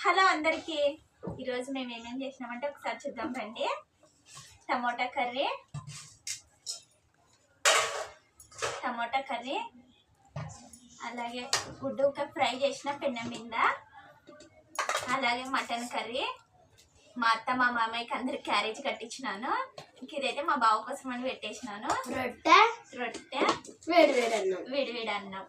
Hello అందరికీ, ఈరోజు మేము ఏమేమి చేసినామంటే ఒకసారి చూద్దాం రండి. టమోటా కర్రీ, అలాగే గుడ్డు ఫ్రై చేసిన పెన్నం మీద, అలాగే మటన్ కర్రీ. మా అత్త మా మామయ్యకి అందరు క్యారేజ్ కట్టించినాను. ఇదైతే మా బావ కోసం అని పెట్టేసినాను. రొట్టె వేడి అన్నం.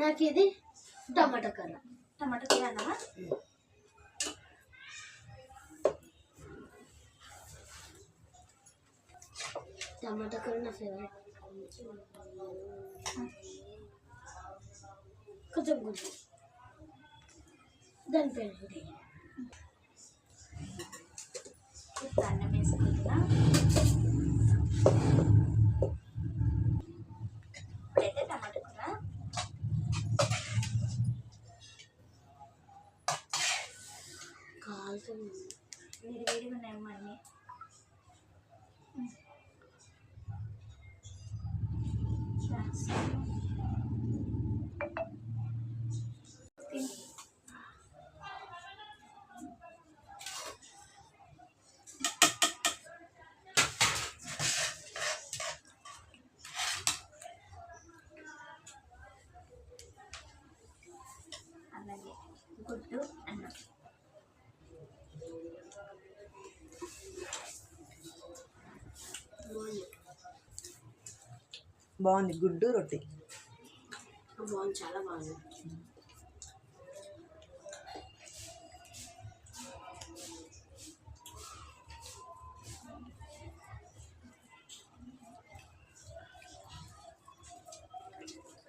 నాకు ఇది టమాటా కూర అన్నమా. టమాటా కూర నా ఫేవరెట్. కొంచెం గుడ్డు దాని పేరు అన్నం వేసుకుంటున్నా. ఇప్పుడైతే టమాటా కూర కాలుతుంది. వేడిగా ఉన్నాయమ్మా అన్నీ. అలాగే గుడ్డు అన్నం. బాగుంది. గుడ్డు రొట్టె బాగుంది, చాలా బాగుంది.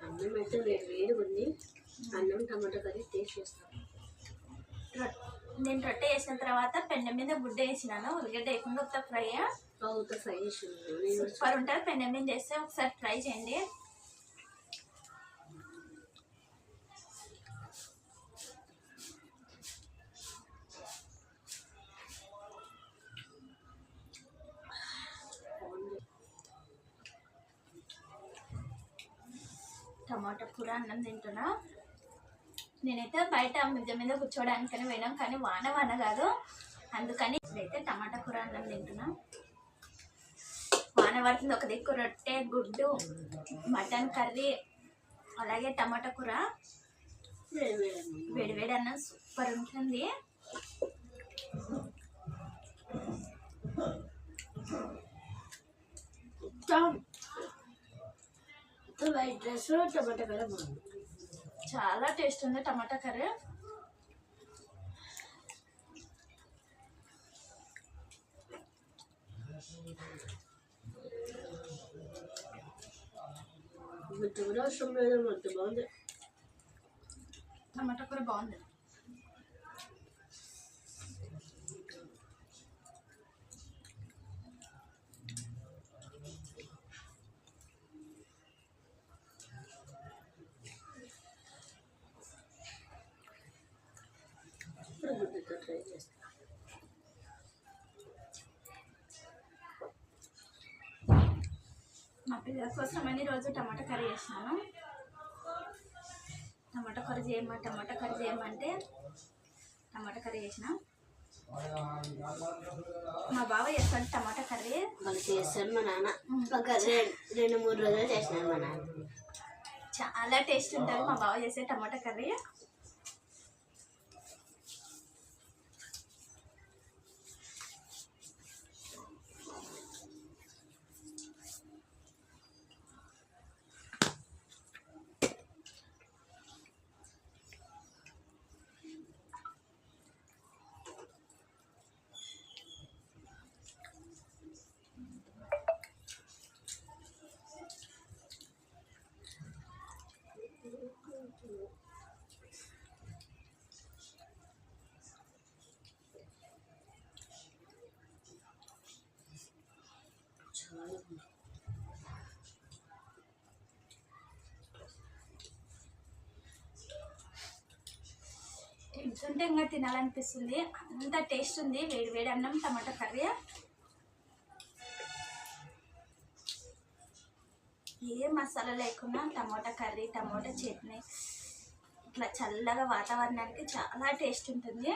అన్నం అయితే వేడిగా ఉంది. అన్నం టమాటా కర్రీ టేస్ట్ చేస్తాను. నేను రొట్టె వేసిన తర్వాత పెన్నం మీద గుడ్డ వేసినాను. ఉల్లిగడ్డ వేయకుండా ఒక ఫ్రై చేసి సూపర్ ఉంటుంది. పెన్నం మీద చేస్తే ఒకసారి ట్రై చేయండి. టమాటా కూర అన్నం తింటున్నా. నేనైతే బయట మిద్దె మీద కూర్చోవడానికని పోయినాం, కానీ వాన కాదు, అందుకని ఇప్పుడైతే టమాటా కూర అన్నం తింటున్నా. వాన పడుతుంది, ఒక దిక్కు రొట్టె, గుడ్డు, మటన్ కర్రీ, అలాగే టమాటా కూర, వేడి అన్నం సూపర్ ఉంటుంది. వైట్ రైస్ టమాటా కర్రీ బాగుంది, చాలా టేస్ట్ ఉంది టమాటా కర్రీ. కూడా అవసరం లేదు, మొత్తం బాగుంది. టమాటా కూర బాగుంది. ట్రై చేస్తాను. మా పిల్లల కోసమని రోజు టమాటా కర్రీ చేసినాను. టమాటా కర్రీ చేయమంటే టమాటా కర్రీ చేసిన. మా బావ చేస్తాడు టమాటా కర్రీ. వాళ్ళు చేస్తాడు మా నాన్న. ఒక 2-3 రోజులు చేసినాడు మా నాన్న. చాలా టేస్ట్ ఉంటుంది మా బావ చేసే టమాటా కర్రీ. తింటుంటే ఇంకా తినాలనిపిస్తుంది, అంత టేస్ట్ ఉంది. వేడి వేడి అన్నం టమాటా కర్రీ. ఏ మసాలా లేకుండా టమాటా కర్రీ, టమాటా చట్నీ ఇట్లా చల్లగా వాతావరణానికి చాలా టేస్ట్ ఉంటుంది.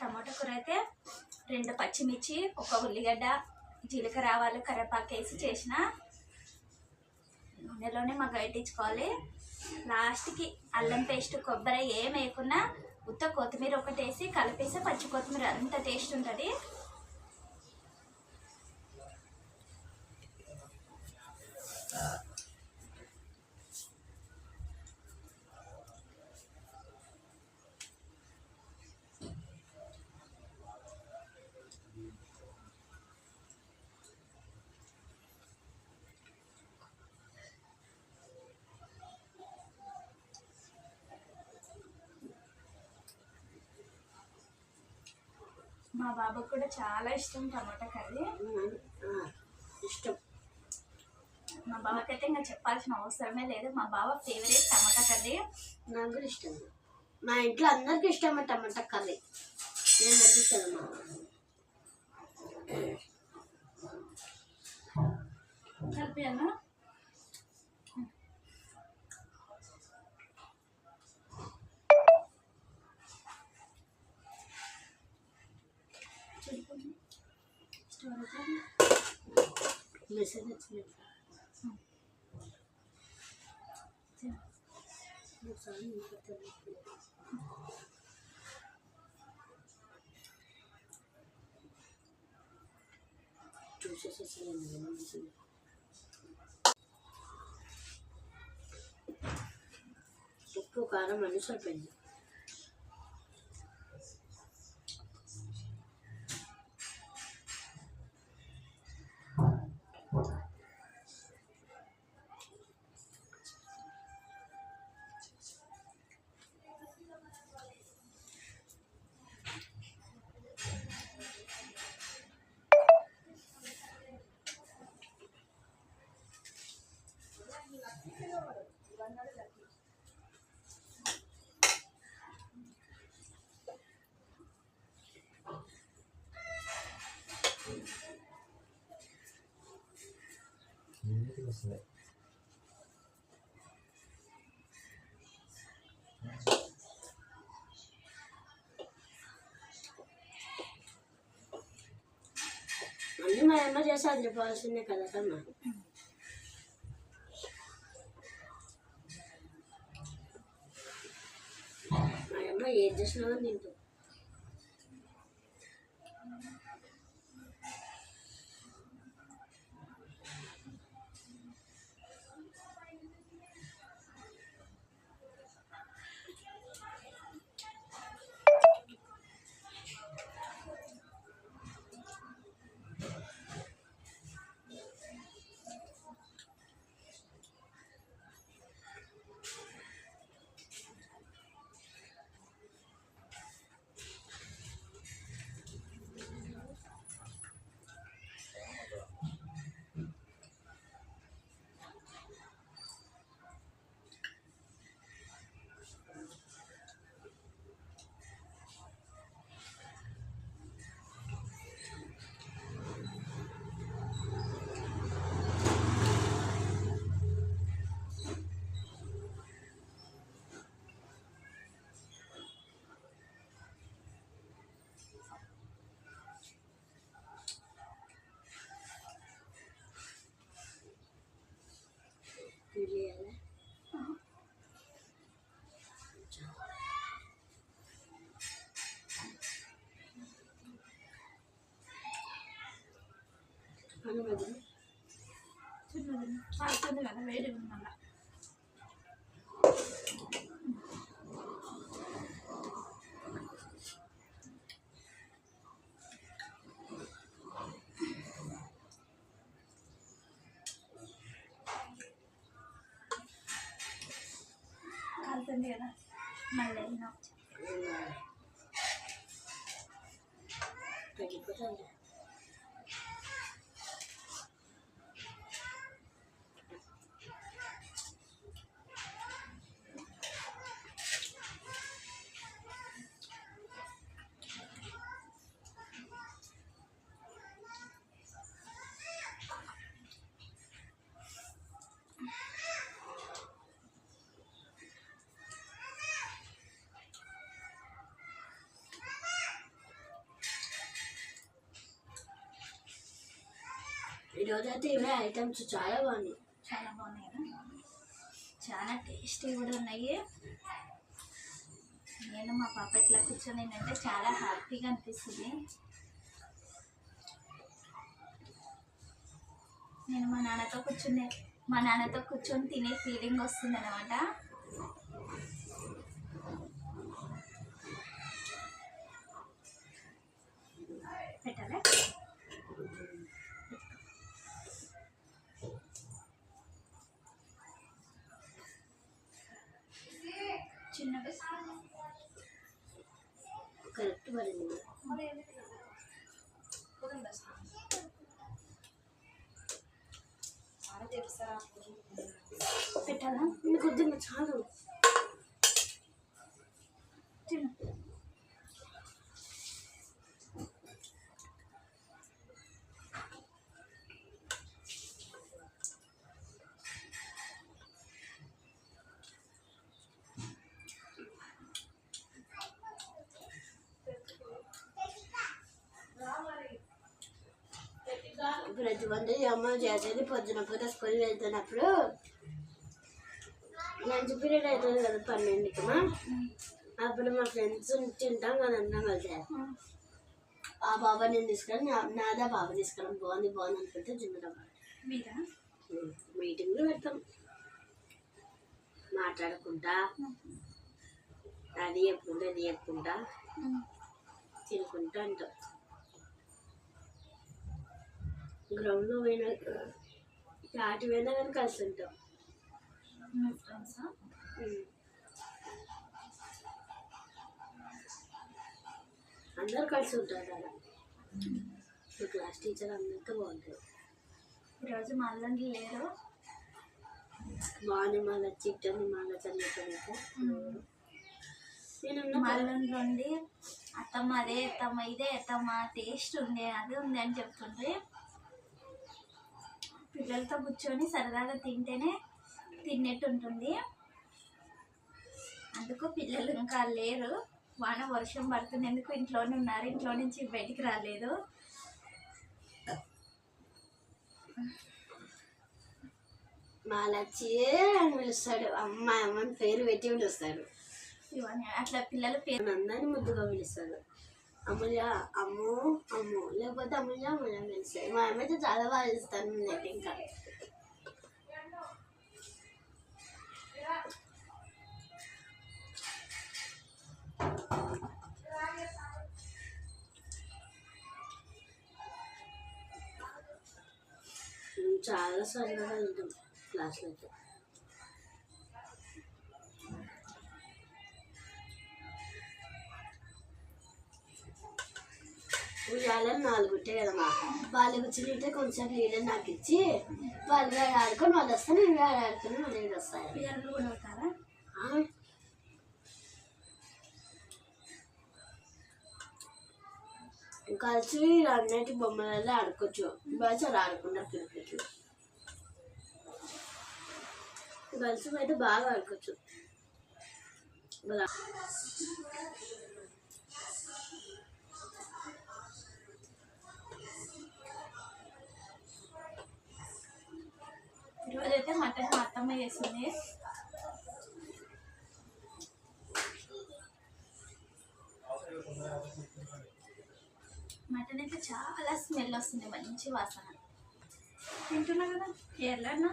టమాటా కూర అయితే 2 పచ్చిమిర్చి, 1 ఉల్లిగడ్డ, జీలకర్ర, ఆవాలు, కరివేపాకు వేసి చేసిన. నూనెలోనే మగ్గబెట్టించుకోవాలి. లాస్ట్కి అల్లం పేస్ట్, కొబ్బరి ఏం వేయకుండా ఉత్త కొత్తిమీర ఒకటి వేసి కలిపేసి పచ్చి కొత్తిమీర అంత టేస్ట్ ఉంటుంది. మా బాబాకు కూడా చాలా ఇష్టం టమాటా కర్రీ. ఇష్టం. మా బావకైతే ఇంకా చెప్పాల్సిన అవసరమే లేదు. మా బావ ఫేవరెట్ టమాటా కర్రీ. నాకు కూడా ఇష్టం. మా ఇంట్లో అందరికీ ఇష్టమే టమాటా కర్రీ. నేను నచ్చుతాను. కలిపాను. మెసేజ్ వచ్చింది. చూసేసి ఉప్పు కారం అన్ని సరిపోయింది. అన్నీ మా అమ్మ చేసి అది చెప్పాల్సిందే కదా కన్నా. మా అమ్మ ఏది చేసినా కానీ తింటాం. చేయాలి. కాలుతుంది కదా, వేడి ఉంది మళ్ళీ. అవుతుంది కదా మళ్ళీ తగ్గిపోతుంది. ఈరోజు అయితే ఇవే ఐటమ్స్ చాలా బాగున్నాయి. చాలా బాగున్నాయి కదా, చాలా టేస్టీ కూడా ఉన్నాయి. నేను మా పాప ఇట్లా కూర్చొని ఏంటంటే చాలా హ్యాపీగా అనిపిస్తుంది. నేను మా నాన్నతో కూర్చొని తినే ఫీలింగ్ వస్తుంది అనమాట. పెట్టాలా చిన్నగా కరెక్ట్ పడింది. పెట్టాలా మీకు వద్దు చాలు. తిను. ప్రతి వంట అమ్మ చేసేది పొద్దున పూట స్కూల్ వెళ్తున్నప్పుడు లంచ్ పీరియడ్ అవుతుంది కదా 12కి. అప్పుడు మా ఫ్రెండ్స్ తింటాం కదా అన్నాం కలిసి. ఆ బాబా నేను తీసుకొని నాదా బాబా తీసుకున్నాం బాగుంది అనుకుంటే తినడం. మీటింగ్లు పెడతాం మాట్లాడుకుంటా, అది చెప్పుకుంటా తినుకుంటా అంటాం. గ్రౌండ్లో పోయినా చాటి పోయినా కానీ కలిసి ఉంటాం. అందరు కలిసి ఉంటారు కదా. క్లాస్ టీచర్ అందరితో బాగుంటుంది. ఈరోజు మళ్ళీ లేరు. బాగుంది మళ్ళీ చిట్టని మళ్ళీ చదివితే మళ్ళీ నుండి అత్తమ్మ అదే అత్తమ్మ ఇదే అత్తమ్మ టేస్ట్ ఉంది అది ఉంది అని చెప్తుండ్రి. పిల్లలతో కూర్చొని సరదాగా తింటేనే తిన్నట్టు ఉంటుంది. అందుకు పిల్లలు ఇంకా లేరు. వర్షం పడుతుంది, ఎందుకు ఇంట్లోనే ఉన్నారు, ఇంట్లో నుంచి బయటికి రాలేదు. మాలచ్చి అని పిలుస్తాడు. అమ్మని పేరు పెట్టి పిలుస్తాడు. ఇవన్నీ అట్లా పిల్లలు పేరు అందరినీ ముద్దుగా పిలుస్తాడు. అమూల్య అమ్ము అమ్ము, లేకపోతే అమూల్య అమూల్య పిలుస్తాడు. మా అమ్మ అయితే చాలా బాగా పిలుస్తాను. నాకు ఇంకా చాలా సరదాగా ఉంటాం క్లాస్లో అయితే. ఉయ్యాలని 4 ఉంటాయి కదమ్మా. వాళ్ళు కూర్చుంటే కొంచెం లీడర్ నాకు ఇచ్చి వాళ్ళు ఆడుకొని వాళ్ళు వస్తాను, నేను ఆడుకొని వాళ్ళు ఏడు వస్తాయి. పిల్లలు కూడా అవుతారా? కలిసి అన్నిటి బొమ్మలలో ఆడుకోవచ్చు. బాగా ఆడుకున్న క్రికెట్ కలిసి అయితే బాగా ఆడుకోవచ్చు. ఈరోజైతే మటన్ మా అత్తమ్మ చేసింది. మటన్ అయితే చాలా స్మెల్ వస్తుంది, మంచి వాసన. తింటున్నా కదా ఎర్లా అన్న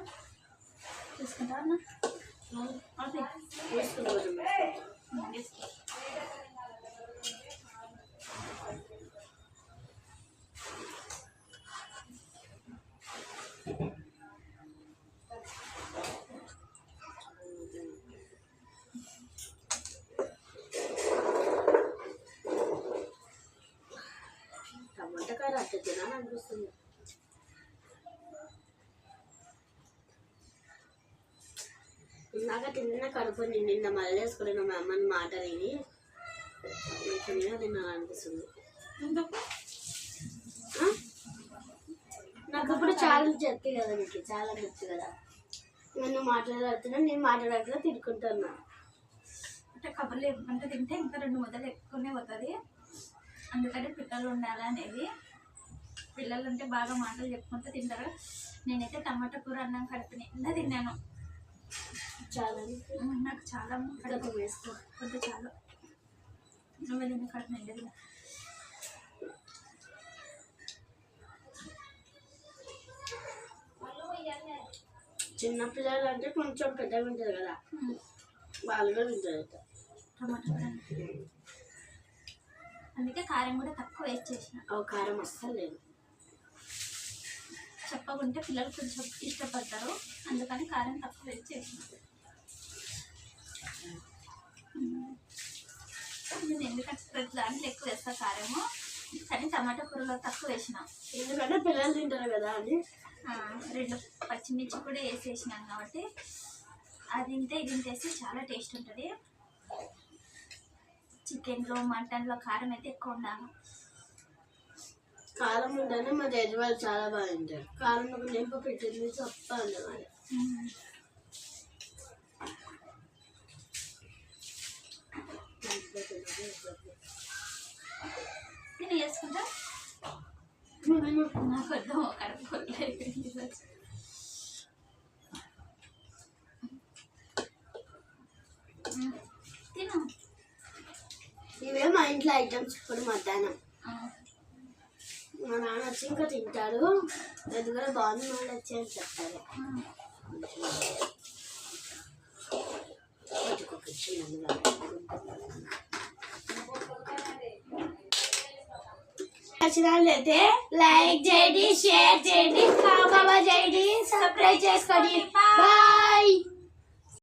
చూసుకుంటా అన్న అట్లా తినాలని అనిపిస్తుంది. ఇందాక తిన్న కడుపు నిన్న మళ్ళీ వేసుకుని మా అమ్మని మాట విని తినాలనిపిస్తుంది. నాకు ఇప్పుడు చాలా చెప్తే కదా, నీకు చాలా చెప్తే కదా, నేను మాట్లాడుతున్నా, నేను మాట్లాడకుండా తిట్టుకుంటున్నా. అంటే కబుర్లు ఎక్కుంటే తింటే ఇంకా 2 ముద్దలు ఎక్కువనే పోతుంది. అందుకని పిల్లలు ఉండాలి అనేది. పిల్లలు ఉంటే బాగా మాటలు చెప్పుకుంటూ తింటారు. నేనైతే టమాటా కూర అన్నం కడుపు నిండా తిన్నాను. చాలా నాకు చాలా కడుపు వేసుకో కొంత చాలా నువ్వు తిన్న కడుపు నిండా తిన్నా. చిన్నపిల్లలు అంటే కొంచెం పెద్దగా ఉంటుంది కదా, వాళ్ళు కూడా తింటారు టమాటా. అందుకే కారం కూడా తక్కువ వేస్ట్ చేసిన. కారం అస్సలు లేదు. చెప్పకుంటే పిల్లలు కొంచెం ఇష్టపడతారు, అందుకని కారం తక్కువ వేస్ట్ చేసిన. నేను ఎందుకంటే ప్రతి దాంట్లో ఎక్కువ వేస్తా కారము, కానీ టమాటా కూరలో తక్కువ వేసిన. ఎందుకంటే పిల్లలు తింటారు కదా అని 2 పచ్చిమిర్చి కూడా వేసేసినాను కాబట్టి అది తింటే ఇది తింటేసి చాలా టేస్ట్ ఉంటుంది. చికెన్లో మటన్లో కారం అయితే ఎక్కువ ఉండాలి. కారం ఉంటేనే మా డాడీ వాళ్ళు చాలా బాగా తింటారు. కారం ఒక నింప పెట్టింది చప్ప ఉండేవాళ్ళు. నేను వేసుకుంటా నాకు అర్థం కడుపు తిను. ఇవే మా ఇంట్లో ఐటమ్స్. ఇప్పుడు మధ్యాహ్నం మా నాన్న వచ్చి ఇంకా తింటాడు. అది కూడా బాగుంది, వాళ్ళు వచ్చి అని చెప్తారు. నచ్చినట్లయితే లైక్ చేయండి, షేర్ చేయండి, కామెంట్ చేయండి, సబ్స్క్రైబ్ చేసుకోండి. బాయ్.